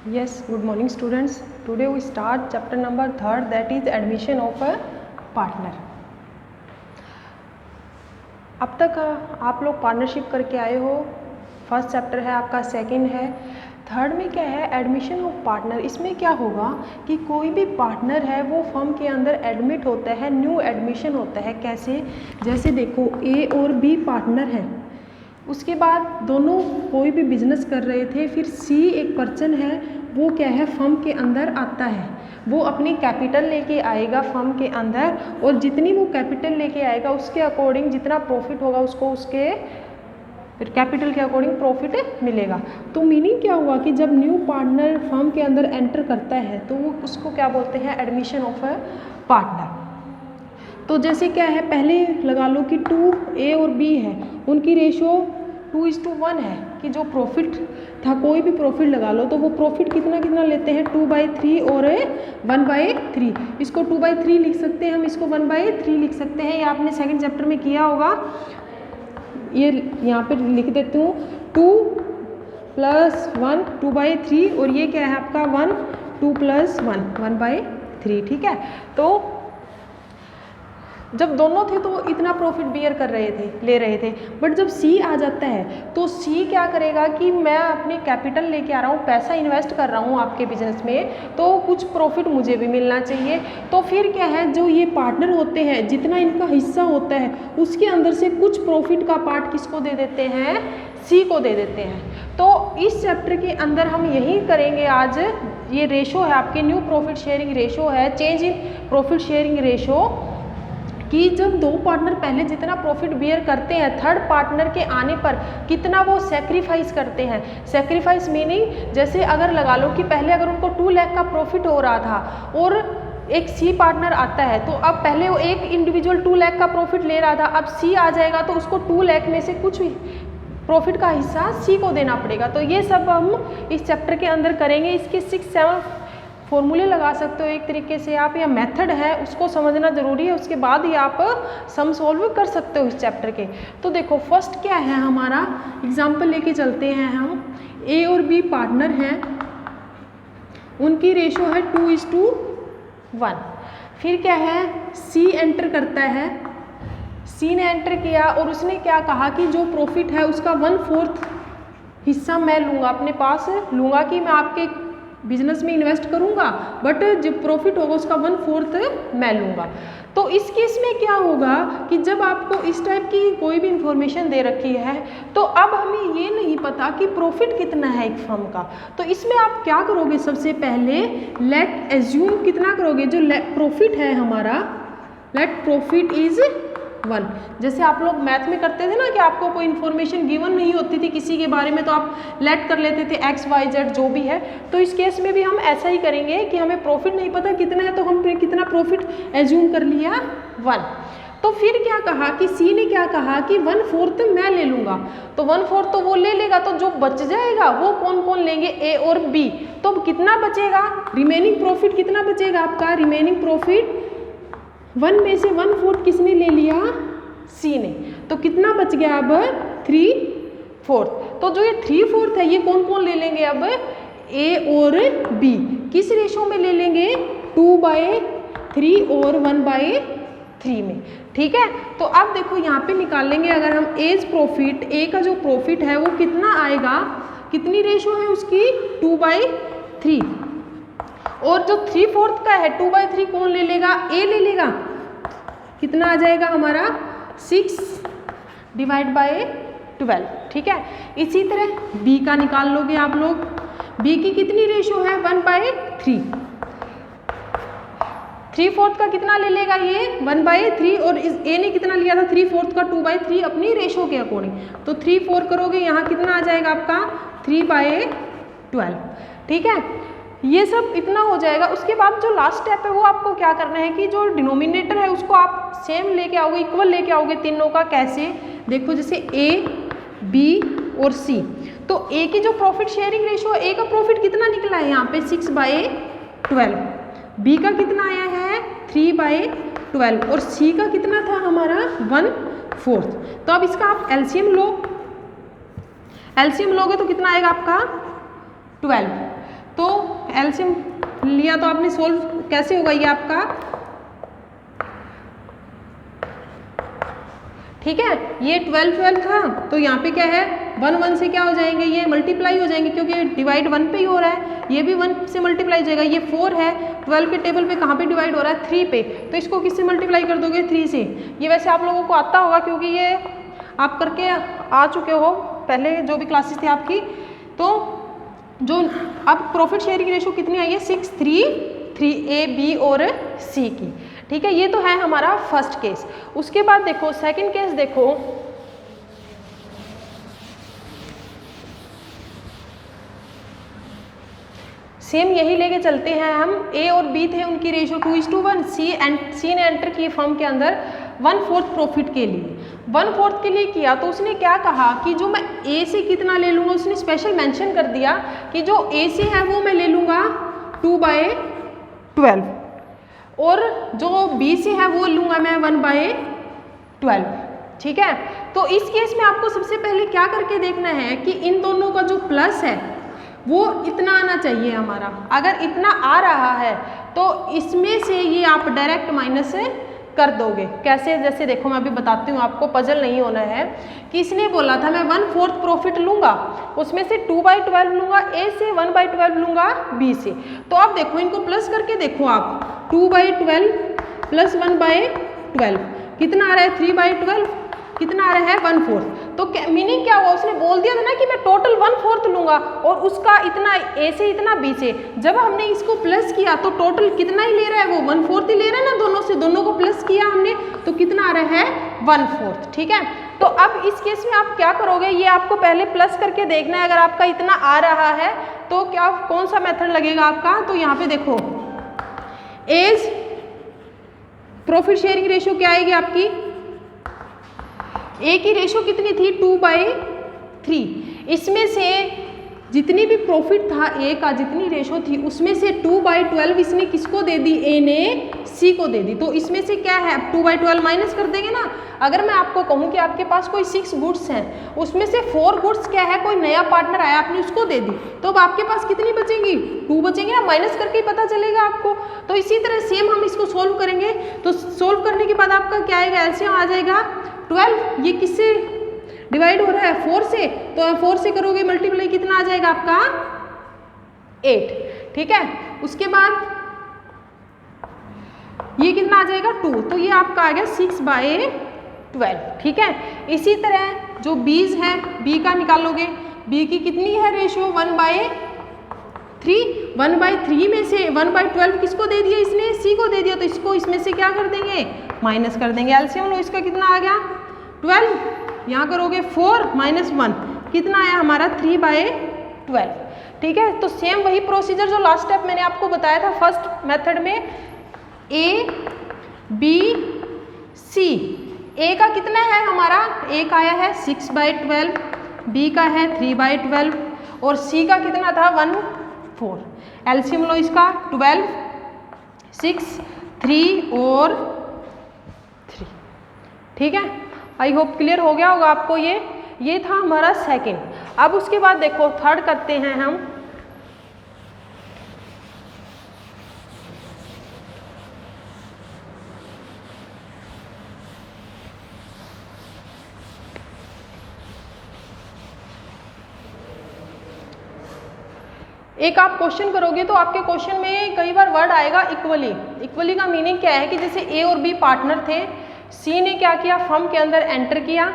Yes, good morning students. Today we start chapter number 3rd, that is admission of a partner. अब तक आप लोग partnership करके आए हो। फर्स्ट चैप्टर है आपका, सेकंड है, थर्ड में क्या है एडमिशन ऑफ पार्टनर। इसमें क्या होगा कि कोई भी पार्टनर है वो फर्म के अंदर एडमिट होता है, न्यू एडमिशन होता है। कैसे? जैसे देखो ए और बी पार्टनर है, उसके बाद दोनों कोई भी बिजनेस कर रहे थे, फिर सी एक पर्सन है वो क्या है फर्म के अंदर आता है, वो अपनी कैपिटल लेके आएगा फर्म के अंदर, और जितनी वो कैपिटल लेके आएगा उसके अकॉर्डिंग जितना प्रॉफिट होगा उसको उसके कैपिटल के अकॉर्डिंग प्रॉफिट मिलेगा। तो मीनिंग क्या हुआ कि जब न्यू पार्टनर फर्म के अंदर एंटर करता है तो वो उसको क्या बोलते हैं, एडमिशन ऑफ अ पार्टनर। तो जैसे क्या है, पहले लगा लो कि 2 ए और बी है, उनकी रेशो 2:1 है कि जो प्रॉफिट था, कोई भी प्रॉफिट लगा लो तो वो प्रॉफिट कितना कितना लेते हैं, 2/3 और 1/3। इसको 2/3 लिख सकते हैं हम, इसको 1/3 लिख सकते हैं। ये आपने सेकंड चैप्टर में किया होगा। ये यहाँ पे लिख देती हूँ, 2 + 1 2/3, और ये क्या है आपका 1 2 + 1 1/3। ठीक है, तो जब दोनों थे तो इतना प्रॉफिट बियर कर रहे थे, ले रहे थे। बट जब सी आ जाता है तो सी क्या करेगा कि मैं अपनी कैपिटल लेके आ रहा हूँ, पैसा इन्वेस्ट कर रहा हूँ आपके बिजनेस में, तो कुछ प्रॉफिट मुझे भी मिलना चाहिए। तो फिर क्या है, जो ये पार्टनर होते हैं जितना इनका हिस्सा होता है उसके अंदर से कुछ प्रॉफिट का पार्ट किसको दे देते हैं, सी को दे देते हैं। तो इस चैप्टर के अंदर हम यही करेंगे आज। ये रेशो है आपके, न्यू प्रॉफिट शेयरिंग रेशो है, change in profit sharing ratio, कि जब दो पार्टनर पहले जितना प्रॉफिट बियर करते हैं, थर्ड पार्टनर के आने पर कितना वो सेक्रीफाइस करते हैं। सेक्रीफाइस मीनिंग जैसे अगर लगा लो कि पहले अगर उनको 2 लाख का प्रॉफिट हो रहा था और एक सी पार्टनर आता है, तो अब पहले वो एक इंडिविजुअल 2 लाख का प्रॉफिट ले रहा था, अब सी आ जाएगा तो उसको 2 लाख में से कुछ प्रॉफिट का हिस्सा सी को देना पड़ेगा। तो ये सब हम इस चैप्टर के अंदर करेंगे। इसके 6-7 फॉर्मूले लगा सकते हो एक तरीके से आप, या मेथड है उसको समझना ज़रूरी है, उसके बाद ही आप सम सॉल्व कर सकते हो इस चैप्टर के। तो देखो फर्स्ट क्या है हमारा, एग्जाम्पल लेके चलते हैं हम। ए और बी पार्टनर हैं, उनकी रेशो है 2:1। फिर क्या है, सी एंटर करता है, सी ने एंटर किया और उसने क्या कहा कि जो प्रॉफिट है उसका 1/4 हिस्सा मैं लूँगा, अपने पास लूँगा, कि मैं आपके बिजनेस में इन्वेस्ट करूंगा, बट जो प्रॉफिट होगा उसका 1/4 मैं लूँगा। तो इस केस में क्या होगा कि जब आपको इस टाइप की कोई भी इंफॉर्मेशन दे रखी है तो अब हमें ये नहीं पता कि प्रॉफिट कितना है एक फर्म का, तो इसमें आप क्या करोगे, सबसे पहले लेट एज्यूम कितना करोगे, जो प्रॉफिट है हमारा, लेट प्रॉफिट इज 1। जैसे आप लोग मैथ में करते थे ना कि आपको कोई इन्फॉर्मेशन गिवन नहीं होती थी किसी के बारे में, तो आप लेट कर लेते थे x y z जो भी है। तो इस केस में भी हम ऐसा ही करेंगे कि हमें प्रॉफिट नहीं पता कितना है, तो हम कितना प्रॉफिट एज्यूम कर लिया 1। तो फिर क्या कहा कि सी ने क्या कहा कि 1/4 मैं ले लूँगा, तो 1/4 तो वो ले लेगा, तो जो बच जाएगा वो कौन कौन लेंगे, ए और बी। तो कितना बचेगा, रिमेनिंग प्रॉफिट कितना बचेगा आपका, रिमेनिंग प्रॉफिट 1 में से 1/4 किसने ले लिया, सी ने। तो कितना बच गया अब 3/4। तो जो ये 3/4 है ये कौन कौन ले लेंगे अब, ए और बी। किस रेशो में ले लेंगे, 2/3 और 1/3 में। ठीक है, तो अब देखो यहाँ पे निकाल लेंगे, अगर हम एज प्रॉफिट, ए का जो प्रॉफिट है वो कितना आएगा, कितनी रेशो है उसकी, 2/3, और जो 3/4 का है 2/3 कौन ले लेगा, ए ले लेगा। कितना आ जाएगा हमारा 6/12। ठीक है, इसी तरह बी का निकाल लोगे आप लोग। बी की कितनी रेशो है, 1/3। 3/4 का कितना ले लेगा ये, 1/3, और इस ए ने कितना लिया था 3/4 का, 2/3 अपनी रेशो के अकॉर्डिंग। तो 3/4 करोगे यहाँ कितना आ जाएगा आपका 3/12। ठीक है, ये सब इतना हो जाएगा। उसके बाद जो लास्ट स्टेप है वो आपको क्या करना है कि जो डिनोमिनेटर है उसको आप सेम लेके आओगे, इक्वल लेके आओगे तीनों का। कैसे, देखो जैसे ए बी और सी, तो ए की जो प्रॉफिट शेयरिंग रेशो है, ए का प्रॉफिट कितना निकला है यहाँ पे 6/12, बी का कितना आया है 3/12, और सी का कितना था हमारा 1/4। तो अब इसका आप एलसीएम लो, एलसीएम लोगे तो कितना आएगा आपका 12। तो एलसीएम लिया तो आपने, सोल्व कैसे होगा ये आपका, ठीक है। ये 12 था तो यहाँ पे क्या है 1 1 से क्या हो जाएंगे, ये मल्टीप्लाई हो जाएंगे क्योंकि डिवाइड 1 पे ही हो रहा है, ये भी 1 से मल्टीप्लाई हो जाएगा। ये 4 है 12 के टेबल पे कहाँ पे डिवाइड हो रहा है 3 पे, तो इसको किससे मल्टीप्लाई कर दोगे 3 से। ये वैसे आप लोगों को आता होगा क्योंकि ये आप करके आ चुके हो पहले जो भी क्लासेस थी आपकी। तो जो अब प्रॉफिट शेयरिंग रेशो कितनी आई है 6:3 A B और C की, ठीक है। ये तो है हमारा फर्स्ट केस। उसके बाद देखो सेकंड केस, देखो सेम यही लेके चलते हैं हम। A और B थे, उनकी रेशो 2:1। C ने एंटर की फर्म के अंदर 1/4 प्रॉफिट के लिए, 1/4 के लिए किया तो उसने क्या कहा कि जो मैं A से कितना ले लूँगा, उसने स्पेशल मेंशन कर दिया कि जो A से है वो मैं ले लूँगा 2/12 और जो B से है वो लूँगा मैं 1/12, ठीक है। तो इस केस में आपको सबसे पहले क्या करके देखना है कि इन दोनों का जो प्लस है वो इतना आना चाहिए हमारा। अगर इतना आ रहा है तो इसमें से ये आप डायरेक्ट माइनस कर दोगे। कैसे, जैसे देखो मैं अभी बताती हूँ आपको, पजल नहीं होना है। कि इसने बोला था मैं 1/4 प्रॉफिट लूँगा, उसमें से 2/12 लूँगा A से, 1/12 लूँगा B से। तो आप देखो इनको प्लस करके देखो आप, 2/12 प्लस 1/12 कितना आ रहा है 3/12, कितना आ रहा है 1/4। तो मीनिंग क्या हुआ, उसने बोल दिया था ना कि मैं टोटल 1/4 लूँगा और उसका इतना A से इतना B से। जब हमने इसको प्लस किया तो टोटल कितना ही ले रहा है वो 1/4 ही ले रहा है ना, दोनों से, दोनों को प्लस किया हमने तो कितना आ रहा है 1/4, ठीक है। तो अब इस केस में आप क्या करोगे, ये आपको पहले प्लस करके देखना है। अगर आपका इतना आ रहा है तो क्या, कौन सा मेथड लगेगा आपका, तो यहाँ पे देखो एज प्रॉफिट शेयरिंग रेशो क्या आएगी आपकी, A की रेशो कितनी थी 2/3, इसमें से जितनी भी प्रॉफिट था A का, जितनी रेशो थी उसमें से 2/12 इसने किसको दे दी, A ने C को दे दी। तो इसमें से क्या है 2/12 माइनस कर देंगे ना। अगर मैं आपको कहूँ कि आपके पास कोई 6 गुड्स हैं, उसमें से 4 गुड्स क्या है, कोई नया पार्टनर आया आपने उसको दे दी, तो अब आपके पास कितनी बचेंगी 2 बचेंगी ना, माइनस करके ही पता चलेगा आपको। तो इसी तरह सेम हम इसको सोल्व करेंगे। तो सोल्व करने के बाद आपका क्या आएगा, एलसीएम आ जाएगा 12। ये किससे डिवाइड हो रहा है 4 से, तो 4 से करोगे मल्टीप्लाई कितना आ जाएगा आपका 8, ठीक है। उसके बाद ये कितना आ जाएगा 2, तो ये आपका आ गया 6/12, ठीक है। इसी तरह जो B's है, B का निकालोगे, B की कितनी है रेशो 1/3, 1/3 में से 1/12 किसको दे दिया, इसने C को दे दिया, तो इसको इसमें से क्या कर देंगे माइनस कर देंगे। एलसीएम लो, इसका कितना आ गया 12, यहाँ करोगे 4 - 1 कितना आया हमारा 3/12, ठीक है। तो सेम वही प्रोसीजर जो लास्ट स्टेप मैंने आपको बताया था फर्स्ट मेथड में, A B C। A का कितना है हमारा, A का आया है 6/12, B का है 3/12 और C का कितना था 1/4। एलसीएम लो इसका 12, 6, 3 और 3, ठीक है। आई होप क्लियर हो गया होगा आपको। ये था हमारा सेकंड। अब उसके बाद देखो थर्ड करते हैं हम। एक आप क्वेश्चन करोगे तो आपके क्वेश्चन में कई बार वर्ड आएगा इक्वली। इक्वली का मीनिंग क्या है कि जैसे A और B पार्टनर थे, C ने क्या किया फर्म के अंदर एंटर किया,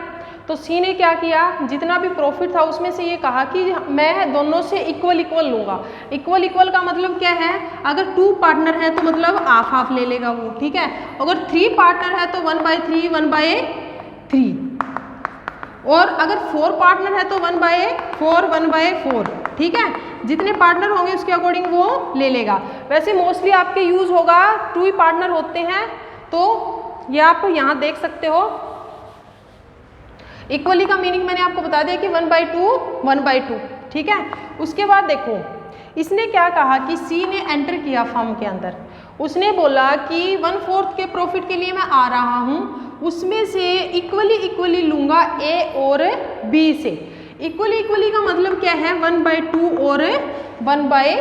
तो C ने क्या किया जितना भी प्रॉफिट था उसमें से ये कहा कि मैं दोनों से इक्वल लूँगा। इक्वल का मतलब क्या है, अगर 2 पार्टनर है तो मतलब हाफ ले लेगा वो, ठीक है। अगर 3 पार्टनर है तो 1/3 1/3, और अगर 4 पार्टनर है तो 1/4 1/4, ठीक है। जितने पार्टनर होंगे उसके अकॉर्डिंग वो ले लेगा। वैसे मोस्टली आपके यूज़ होगा 2 ही पार्टनर होते हैं, तो ये आप यहाँ देख सकते हो। इक्वली का मीनिंग मैंने आपको बता दिया कि 1/2 1/2, ठीक है। उसके बाद देखो इसने क्या कहा कि C ने एंटर किया फर्म के अंदर, उसने बोला कि 1/4 के प्रॉफिट के लिए मैं आ रहा हूँ, उसमें से इक्वली लूँगा A और B से। इक्वली का मतलब क्या है 1/2 और 1/2,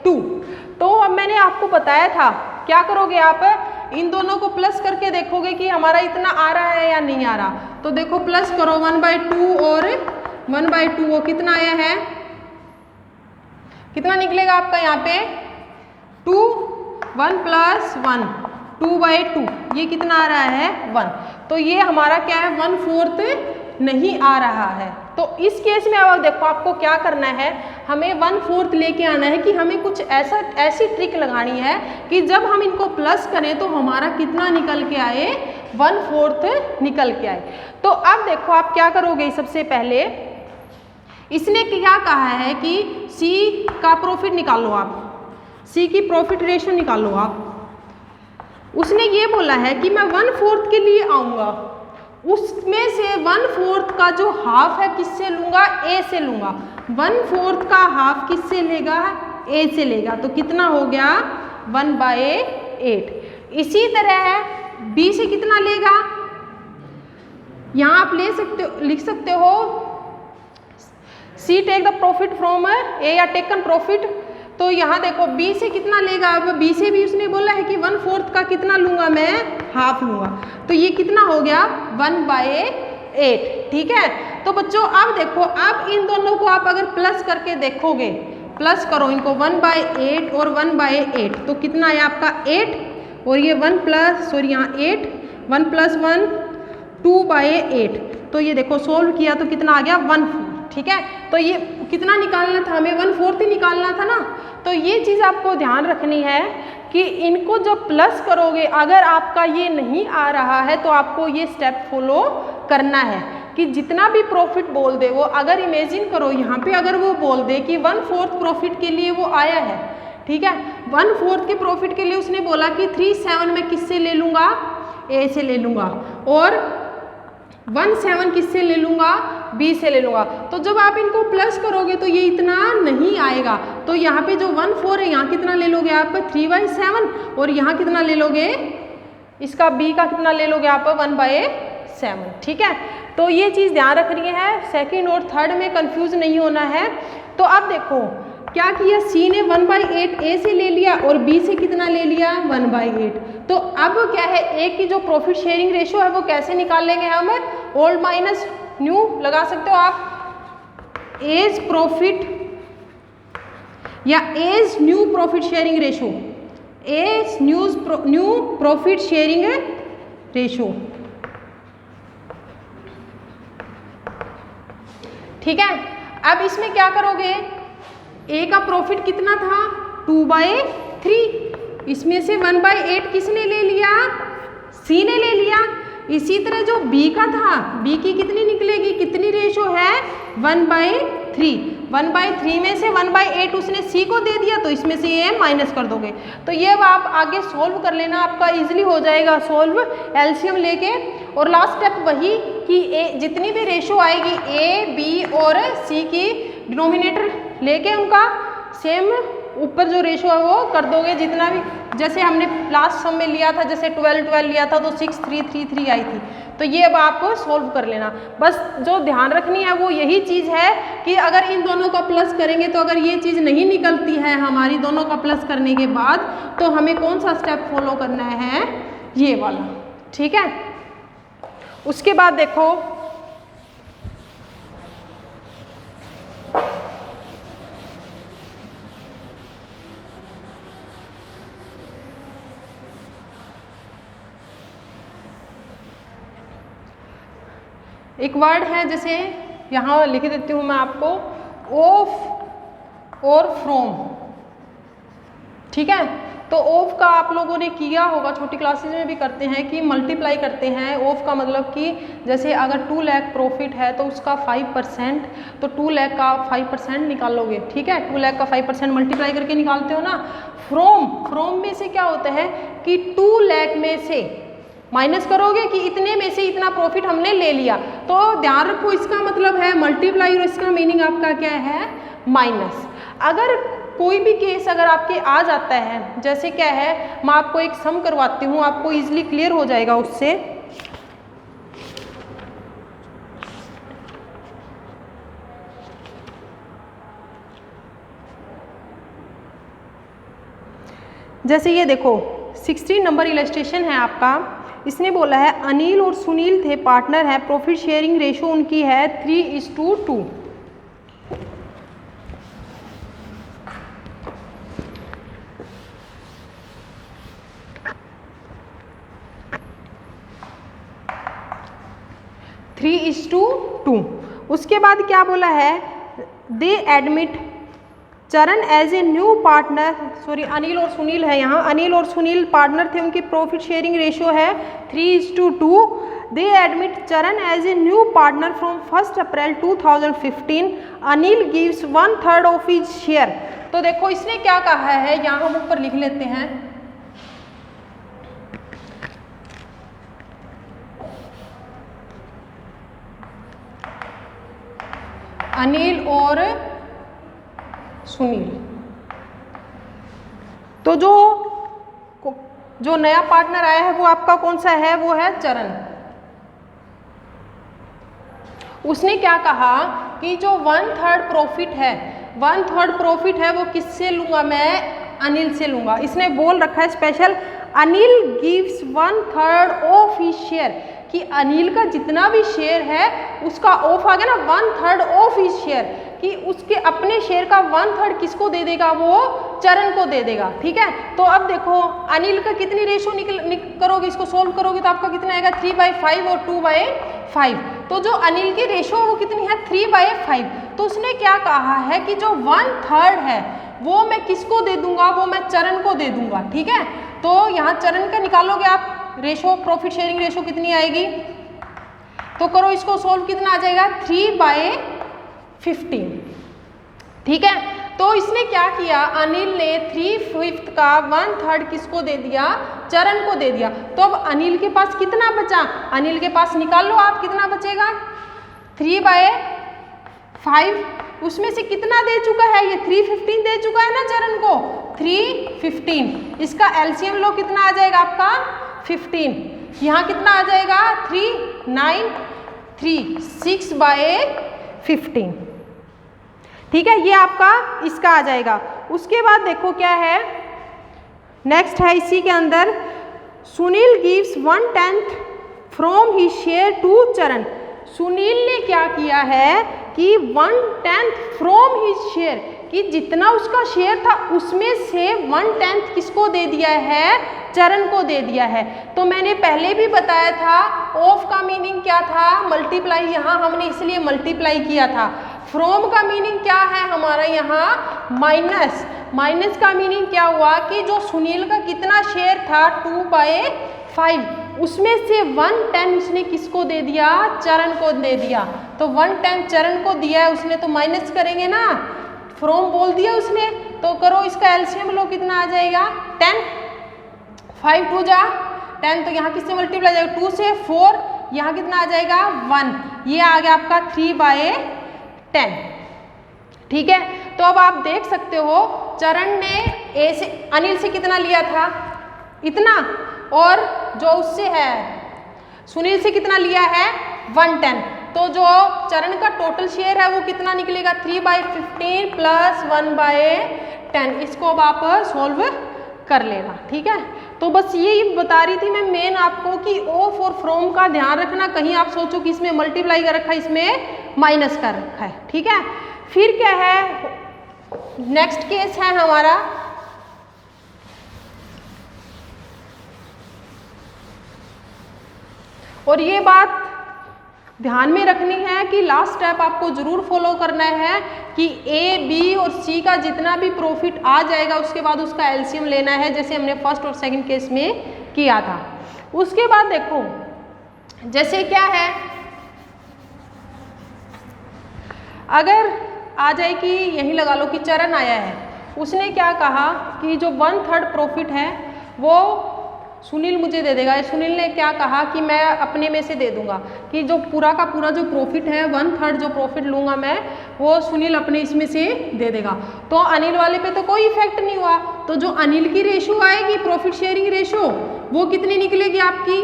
2। तो अब मैंने आपको बताया था क्या करोगे आप, इन दोनों को प्लस करके देखोगे कि हमारा इतना आ रहा है या नहीं आ रहा। तो देखो प्लस करो 1/2 और 1/2, वो कितना आया है, कितना निकलेगा आपका यहाँ पे 2, 1 + 1 2/2, ये कितना आ रहा है 1। तो ये हमारा क्या है 1/4 नहीं आ रहा है। तो इस केस में अब देखो आपको क्या करना है, हमें 1/4 लेके आना है कि हमें कुछ ऐसी ट्रिक लगानी है कि जब हम इनको प्लस करें तो हमारा कितना निकल के आए 1/4 निकल के आए। तो अब देखो आप क्या करोगे, सबसे पहले इसने क्या कहा है कि C का प्रॉफिट निकालो, आप C की प्रॉफिट रेशो निकालो आप। उसने ये बोला है कि मैं 1/4 के लिए आऊँगा, उसमें से 1/4 का जो हाफ है किससे लूँगा, A से लूँगा। 1/4 का हाफ किससे लेगा, A से लेगा। तो कितना हो गया 1/8। इसी तरह B से कितना लेगा, यहाँ आप लिख सकते हो C take the profit from A या टेकन प्रॉफिट। तो यहाँ देखो B से कितना लेगा, अब B से भी उसने बोला है कि 1/4 का कितना लूँगा मैं, हाफ लूँगा। तो ये कितना हो गया 1/8। ठीक है। तो बच्चों अब देखो, अब इन दोनों को आप अगर प्लस करके देखोगे, प्लस करो इनको 1/8 और 1/8, तो कितना है आपका 8 और ये 1 प्लस और यहाँ 8, 1 + 1 2/8। तो ये देखो सोल्व किया तो कितना आ गया 1/4। ठीक है। तो ये कितना निकालना था हमें, 1/4 ही निकालना था ना। तो ये चीज़ आपको ध्यान रखनी है कि इनको जब प्लस करोगे, अगर आपका ये नहीं आ रहा है तो आपको ये स्टेप फॉलो करना है कि जितना भी प्रॉफिट बोल दे वो, अगर इमेजिन करो यहाँ पे अगर वो बोल दे कि 1/4 प्रॉफिट के लिए वो आया है, ठीक है, 1/4 के प्रॉफिट के लिए उसने बोला कि 3/7 में किससे ले लूँगा, A से ले लूँगा, और 1/7 किससे ले लूँगा, B से ले लूँगा। तो जब आप इनको प्लस करोगे तो ये इतना नहीं आएगा। तो यहाँ पे जो 1/4 है, यहाँ कितना ले लोगे आप 3/7, और यहाँ कितना ले लोगे, इसका B का कितना ले लोगे आप 1/7। ठीक है। तो ये चीज़ ध्यान रखनी है, सेकंड और थर्ड में कंफ्यूज नहीं होना है। तो अब देखो क्या किया, C ने 1/8 A से ले लिया और B से कितना ले लिया 1/8। तो अब क्या है, A की जो प्रॉफिट शेयरिंग रेशो है वो कैसे निकालेंगे हम, ओल्ड माइनस न्यू लगा सकते हो आप, एज प्रॉफिट या as new profit sharing ratio, as new profit sharing ratio. ठीक है। अब इसमें क्या करोगे, A का प्रॉफिट कितना था 2/3, इसमें से 1/8 किसने ले लिया, C ने ले लिया। इसी तरह जो B का था, B की कितनी निकलेगी, कितनी रेशो है 1/3, 1/3 में से 1/8 उसने C को दे दिया, तो इसमें से ये माइनस कर दोगे। तो ये अब आप आगे सोल्व कर लेना, आपका इजीली हो जाएगा सोल्व एलसीएम लेके। और लास्ट स्टेप वही कि जितनी भी रेशो आएगी A, B और C की डिनोमिनेटर लेके उनका सेम ऊपर जो रेशो है वो कर दोगे, जितना भी, जैसे हमने लास्ट सम में लिया था, जैसे 12 लिया था तो 6 3 3 3 आई थी। तो ये अब आप सोल्व कर लेना। बस जो ध्यान रखनी है वो यही चीज़ है कि अगर इन दोनों का प्लस करेंगे तो अगर ये चीज़ नहीं निकलती है हमारी दोनों का प्लस करने के बाद, तो हमें कौन सा स्टेप फॉलो करना है, ये वाला। ठीक है। उसके बाद देखो एक वर्ड है, जैसे यहाँ लिख देती हूँ मैं आपको, ऑफ और फ्रॉम। ठीक है। तो ऑफ का आप लोगों ने किया होगा, छोटी क्लासेज में भी करते हैं कि मल्टीप्लाई करते हैं। ऑफ का मतलब कि जैसे अगर 2 लाख प्रॉफिट है तो उसका 5%, तो 2 लाख का 5% निकालोगे। ठीक है। 2 लाख का 5% मल्टीप्लाई करके निकालते हो ना। फ्रॉम में से क्या होता है कि 2 लाख में से माइनस करोगे कि इतने में से इतना प्रॉफिट हमने ले लिया। तो ध्यान रखो, इसका मतलब है मल्टीप्लाई और इसका मीनिंग आपका क्या है, माइनस। अगर कोई भी केस अगर आपके आ जाता है, जैसे क्या है, मैं आपको एक सम करवाती हूँ, आपको इजीली क्लियर हो जाएगा उससे। जैसे ये देखो 16 नंबर इलस्ट्रेशन है आपका, इसने बोला है अनिल और सुनील थे पार्टनर हैं, प्रॉफिट शेयरिंग रेशो उनकी है 3:2। उसके बाद क्या बोला है, they admit Charan as a new partner, sorry Anil और सुनील है यहाँ, अनिल और सुनील पार्टनर थे, उनकी प्रॉफिट शेयरिंग रेशियो है 3:2। They admit Charan as a new partner from 1 April 2015। Anil gives 1/3 of his share. तो देखो इसने क्या कहा है, यहाँ हम ऊपर लिख लेते हैं, अनिल और सुनील। तो जो नया पार्टनर आया है वो आपका कौन सा है, वो है चरण। उसने क्या कहा कि जो 1/3 प्रॉफिट है, 1/3 प्रॉफिट है वो किससे लूंगा, मैं अनिल से लूंगा। इसने बोल रखा है special, Anil gives 1/3 of his share, कि अनिल का जितना भी शेयर है उसका ऑफ आ गया ना, 1/3 ऑफ हिज शेयर, कि उसके अपने शेयर का 1/3 किसको दे देगा, वो चरण को दे देगा। ठीक है, तो अब देखो अनिल का कितनी रेशो करोगे, इसको सोल्व करोगे तो आपका कितना आएगा 3/5 और 2/5। तो जो अनिल की रेशो वो कितनी है 3/5। तो उसने क्या कहा है कि जो 1/3 है वो मैं किसको दे दूंगा, वो मैं चरण को दे दूंगा। ठीक है, तो यहाँ चरण का निकालोगे आप रेशो, प्रॉफिट शेयरिंग रेशो कितनी आएगी, तो करो इसको सोल्व, कितना आ जाएगा 3/15। ठीक है, तो इसने क्या किया, अनिल ने 3/5 का 1/3 किसको दे दिया, चरण को दे दिया। तो अब अनिल के पास कितना बचा, अनिल के पास निकाल लो आप, कितना बचेगा 3/5, उसमें से कितना दे चुका है, ये 315 दे चुका है ना चरण को, 315। इसका एलसीएम लो, कितना आ जाएगा आपका 15। यहाँ कितना आ जाएगा 393, 6/15। ठीक है, ये आपका इसका आ जाएगा। उसके बाद देखो क्या है, नेक्स्ट है इसी के अंदर, Sunil gives 1/10 from his share to Charan. Sunil ने क्या किया है कि 1/10 फ्रॉम हिज शेयर, कि जितना उसका शेयर था उसमें से 1/10 किसको दे दिया है, चरण को दे दिया है। तो मैंने पहले भी बताया था ऑफ का मीनिंग क्या था, मल्टीप्लाई, यहाँ हमने इसलिए मल्टीप्लाई किया था। फ्रॉम का मीनिंग क्या है हमारा यहाँ माइनस, माइनस का मीनिंग क्या हुआ कि जो सुनील का कितना शेयर था 2/5, उसमें से 1/10 उसने किसको दे दिया, चरण को दे दिया। तो 1/10 चरण को दिया है उसने, तो माइनस करेंगे ना, फ्रॉम बोल दिया उसने, तो करो इसका एलसीएम लो, कितना आ जाएगा 10, 5 2 जा 10, तो यहाँ किससे मल्टीप्लाई जाएगा 2 से 4, यहाँ कितना आ जाएगा 1, ये आ गया आपका 3/10। ठीक है, तो अब आप देख सकते हो चरण ने अनिल से कितना लिया था, इतना, और जो उससे है सुनील से कितना लिया है 1/10। तो जो चरण का टोटल शेयर है वो कितना निकलेगा 3/15 प्लस 1/10। इसको अब आप सॉल्व कर लेना। ठीक है, तो बस यही बता रही थी मैं मेन आपको कि ऑफ और फ्रॉम का ध्यान रखना, कहीं आप सोचो कि इसमें मल्टीप्लाई कर रखा है, इसमें माइनस कर रखा है। ठीक है, फिर क्या है, नेक्स्ट केस है हमारा, और ये बात ध्यान में रखनी है कि लास्ट स्टेप आपको जरूर फॉलो करना है कि ए, बी और सी का जितना भी प्रॉफिट आ जाएगा उसके बाद उसका एलसीएम लेना है, जैसे हमने फर्स्ट और सेकंड केस में किया था। उसके बाद देखो जैसे क्या है, अगर आ जाए कि यही लगा लो कि चरण आया है, उसने क्या कहा कि जो 1/3 प्रॉफिट है वो सुनील मुझे दे देगा। सुनील ने क्या कहा कि मैं अपने में से दे दूंगा, कि जो पूरा का पूरा जो प्रॉफिट है 1/3 जो प्रॉफिट लूंगा मैं, वो सुनील अपने इसमें से दे देगा। तो अनिल वाले पे तो कोई इफेक्ट नहीं हुआ। तो जो अनिल की रेशो आएगी प्रॉफिट शेयरिंग रेशो, वो कितनी निकलेगी आपकी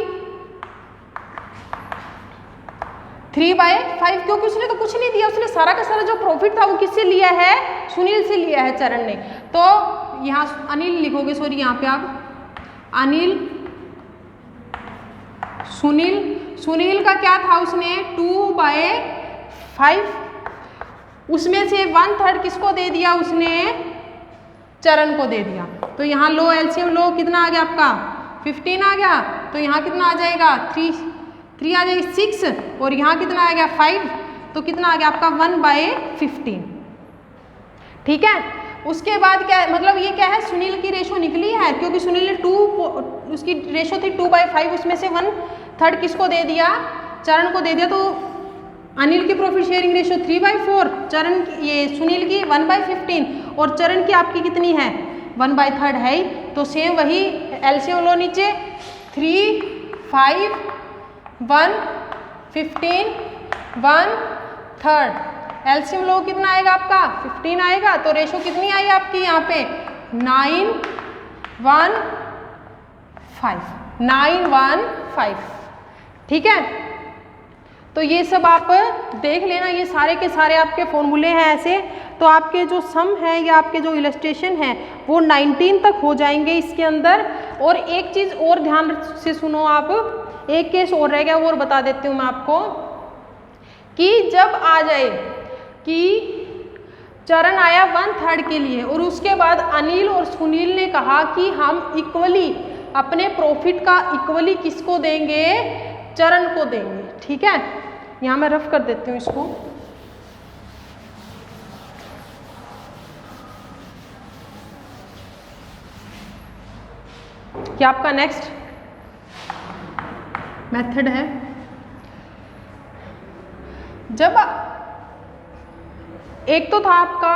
3/5, क्योंकि उसने तो कुछ नहीं दिया, उसने सारा का सारा जो प्रॉफिट था वो किससे लिया है, सुनील से लिया है चरण ने। तो यहाँ अनिल लिखोगे, सॉरी यहाँ पे आप अनिल, सुनील का क्या था, उसने 2/5, उसमें से 1/3 किसको दे दिया, उसने चरण को दे दिया। तो यहाँ लो एलसीएम लो, कितना आ गया आपका 15 आ गया। तो यहाँ कितना आ जाएगा 3 आ जाएगी 6, और यहाँ कितना आ गया 5, तो कितना आ गया आपका 1/15। ठीक है, उसके बाद क्या है, मतलब ये क्या है, सुनील की रेशो निकली है, क्योंकि सुनील ने उसकी रेशो थी 2/5, उसमें से 1/3 किसको दे दिया, चरण को दे दिया। तो अनिल की प्रॉफिट शेयरिंग रेशो 3/4, चरण की, ये सुनील की 1/15, और चरण की आपकी कितनी है 1/3 है ही। तो सेम वही एलसीएम लो नीचे, 3, 5, 1, 15, 1/3, एलसीएम लो कितना आएगा आपका 15 आएगा। तो रेशो कितनी आई आपकी यहाँ पे 9:1:5। ठीक है, तो ये सब आप देख लेना, ये सारे के सारे आपके फॉर्मूले हैं ऐसे। तो आपके जो सम है या आपके जो इलस्ट्रेशन है वो 19 तक हो जाएंगे इसके अंदर। और एक चीज़ और ध्यान से सुनो आप, एक केस और रह गया वो और बता देती हूँ मैं आपको, कि जब आ जाए कि चरण आया 1/3 के लिए, और उसके बाद अनिल और सुनील ने कहा कि हम इक्वली अपने प्रॉफिट का इक्वली किसको देंगे, चरण को देंगे। ठीक है, यहाँ मैं रफ कर देती हूँ इसको। क्या आपका नेक्स्ट मेथड है, जब एक तो था आपका,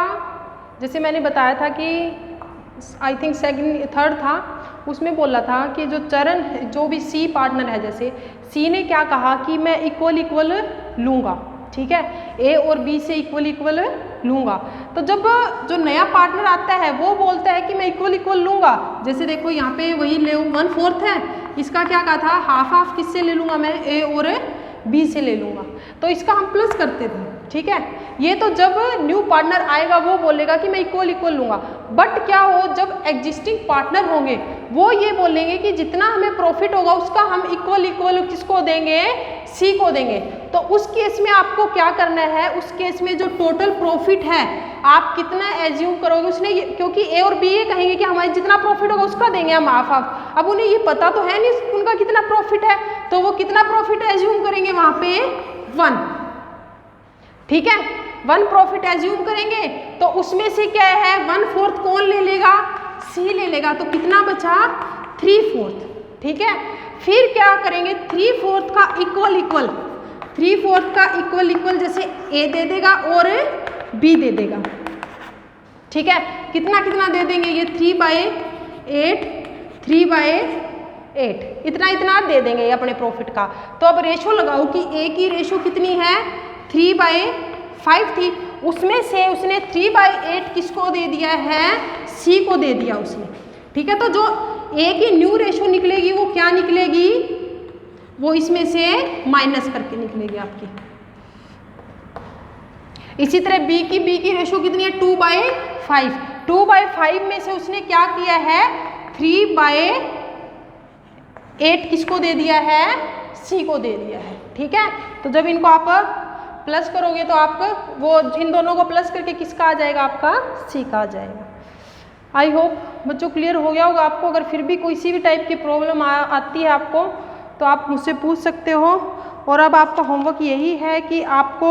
जैसे मैंने बताया था कि आई थिंक थर्ड था, उसमें बोला था कि जो चरण जो भी सी पार्टनर है, जैसे सी ने क्या कहा कि मैं इक्वल लूँगा, ठीक है, ए और बी से इक्वल लूँगा। तो जब जो नया पार्टनर आता है वो बोलता है कि मैं इक्वल लूँगा, जैसे देखो यहाँ पे वही ले 1/4 है, इसका क्या कहा था, हाफ किससे ले लूँगा मैं, ए और बी से ले लूँगा। तो इसका हम प्लस करते थे। ठीक है, ये तो जब न्यू पार्टनर आएगा वो बोलेगा कि मैं इक्वल लूँगा। बट क्या हो, जब एग्जिस्टिंग पार्टनर होंगे वो ये बोलेंगे कि जितना हमें प्रॉफिट होगा उसका हम इक्वल किसको देंगे, सी को देंगे। तो उस केस में आपको क्या करना है, उस केस में जो टोटल प्रॉफिट है आप कितना एज्यूम करोगे, उसने क्योंकि ए और बी ये कहेंगे कि हमारे जितना प्रॉफिट होगा उसका देंगे हम हाफ। अब उन्हें ये पता तो है नहीं उनका कितना प्रॉफिट है, तो वो कितना प्रॉफिट एज्यूम करेंगे वहाँ पे 1। ठीक है, 1 प्रॉफिट एज्यूम करेंगे, तो उसमें से क्या है 1/4 कौन ले लेगा, सी ले लेगा। तो कितना बचा 3/4। ठीक है, फिर क्या करेंगे 3/4 का इक्वल 3/4 का इक्वल जैसे ए दे देगा और बी दे देगा। ठीक है, कितना दे देंगे, ये 3/8 इतना दे देंगे अपने प्रॉफिट का। तो अब रेशो लगाओ कि ए की रेशो कितनी है 3/5 थी, उसमें से उसने 3/8 किसको दे दिया है, सी को दे दिया उसने। ठीक है, तो जो ए की न्यू रेशो निकलेगी वो क्या निकलेगी, वो इसमें से माइनस करके निकलेगी आपकी। इसी तरह बी की रेशो कितनी है 2/5, 2/5 में से उसने क्या किया है 3/8 किसको दे दिया है, सी को दे दिया है। ठीक है, तो जब इनको आप प्लस करोगे तो आपको वो इन दोनों को प्लस करके किसका आ जाएगा, आपका सी का आ जाएगा। आई होप बच्चों क्लियर हो गया होगा आपको। अगर फिर भी कोई सी भी टाइप की प्रॉब्लम आती है आपको तो आप मुझसे पूछ सकते हो। और अब आपका होमवर्क यही है कि आपको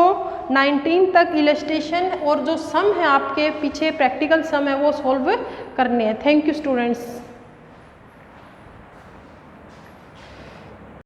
19 तक इलस्ट्रेशन और जो सम है आपके पीछे प्रैक्टिकल सम है वो सॉल्व करने हैं। Thank you students.